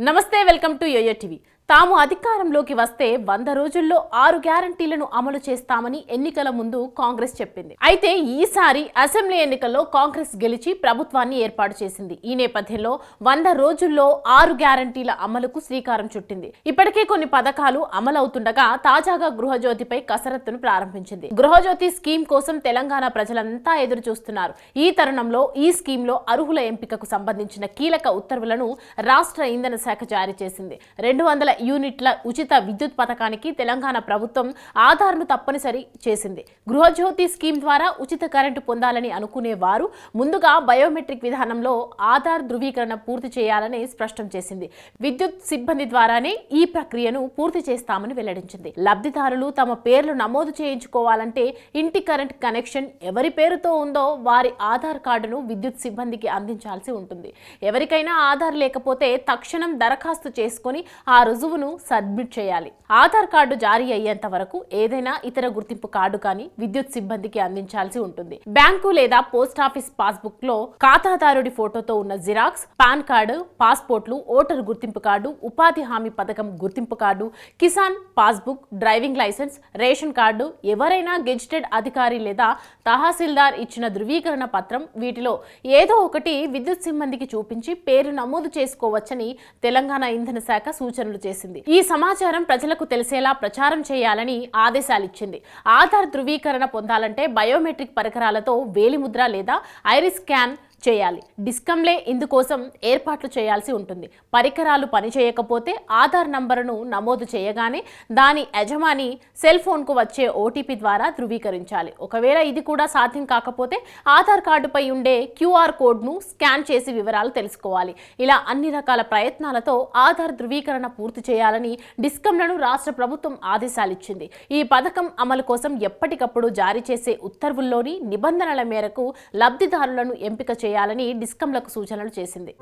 నమస్తే, welcome to yo-yo TV. తాము అధికారంలోకి వస్తే 100 రోజుల్లో 6 గ్యారంటీలను అమలు చేస్తామని ఎన్నికల ముందు కాంగ్రెస్ చెప్పింది. అయితే ఈసారి అసెంబ్లీ ఎన్నికల్లో కాంగ్రెస్ గెలిచి ప్రభుత్వాన్ని ఏర్పాటు చేసింది. ఈ నేపథ్యంలో 100 రోజుల్లో 6 గ్యారంటీల అమలుకు శ్రీకారం చుట్టింది. ఇప్పటికే కొన్ని పథకాలు అమలవుతుండగా తాజాగా గృహజ్యోతిపై కసరత్తును ప్రారంభించింది. గృహజ్యోతి స్కీమ్ కోసం తెలంగాణ ప్రజలంతా ఎదురు చూస్తున్నారు. ఈ తరుణంలో ఈ స్కీమ్ లో అర్హుల ఎంపికకు సంబంధించిన కీలక ఉత్తర్వులను రాష్ట్ర ఇంధన శాఖ జారీ చేసింది. 200 యూనిట్ల ఉచిత విద్యుత్ పథకానికి తెలంగాణ ప్రభుత్వం ఆధార్ను తప్పనిసరి చేసింది. గృహజ్యోతి స్కీమ్ ద్వారా ఉచిత కరెంటు పొందాలని అనుకునే వారు ముందుగా బయోమెట్రిక్ విధానంలో ఆధార్ ధృవీకరణ పూర్తి చేయాలని స్పష్టం చేసింది. విద్యుత్ సిబ్బంది ద్వారానే ఈ ప్రక్రియను పూర్తి చేస్తామని వెల్లడించింది. లబ్ధిదారులు తమ పేర్లు నమోదు చేయించుకోవాలంటే ఇంటి కరెంట్ కనెక్షన్ ఎవరి పేరుతో ఉందో వారి ఆధార్ కార్డును విద్యుత్ సిబ్బందికి అందించాల్సి ఉంటుంది. ఎవరికైనా ఆధార్ లేకపోతే తక్షణం దరఖాస్తు చేసుకుని ఆ రుజువును సబ్మిట్ చేయాలి. ఆధార్ కార్డు జారీ అయ్యేంత వరకు ఏదైనా ఇతర గుర్తింపు కార్డు కానీ విద్యుత్ సిబ్బందికి అందించాల్సి ఉంటుంది. బ్యాంకు లేదా పోస్ట్ ఆఫీస్ పాస్బుక్ లో ఖాతాదారుడి ఫోటోతో ఉన్న జిరాక్స్, పాన్ కార్డు, పాస్పోర్ట్లు, ఓటరు గుర్తింపు కార్డు, ఉపాధి హామీ పథకం గుర్తింపు card, Kisan passbook, driving licence, ration card, ఎవరైనా గెజిటెడ్ అధికారి లేదా తహసీల్దార్ ఇచ్చిన ధృవీకరణ పత్రం, వీటిలో ఏదో ఒకటి విద్యుత్ సిబ్బందికి చూపించి పేరు నమోదు చేసుకోవచ్చని తెలంగాణ ఇంధన శాఖ సూచనలు చేసింది. ఈ సమాచారం ప్రజలకు తెలిసేలా ప్రచారం చేయాలని ఆదేశాలిచ్చింది. ఆధార్ ధృవీకరణ పొందాలంటే బయోమెట్రిక్ పరికరాలతో వేలిముద్ర లేదా ఐరిస్ స్కాన్ చేయాలి. డిస్కంలే ఇందుకోసం ఏర్పాట్లు చేయాల్సి ఉంటుంది. పరికరాలు పనిచేయకపోతే ఆధార్ నంబరును నమోదు చేయగానే దాని యజమాని సెల్ ఫోన్కు వచ్చే ఓటీపీ ద్వారా ధృవీకరించాలి. ఒకవేళ ఇది కూడా సాధ్యం కాకపోతే ఆధార్ కార్డుపై ఉండే క్యూఆర్ కోడ్ను స్కాన్ చేసి వివరాలు తెలుసుకోవాలి. ఇలా అన్ని రకాల ప్రయత్నాలతో ఆధార్ ధృవీకరణ పూర్తి చేయాలని డిస్కంలను రాష్ట్ర ప్రభుత్వం ఆదేశాలిచ్చింది. ఈ పథకం అమలు కోసం ఎప్పటికప్పుడు జారీ చేసే ఉత్తర్వుల్లోని నిబంధనల మేరకు లబ్ధిదారులను ఎంపిక చేయాలని డిస్కంలకు సూచనలు చేసింది.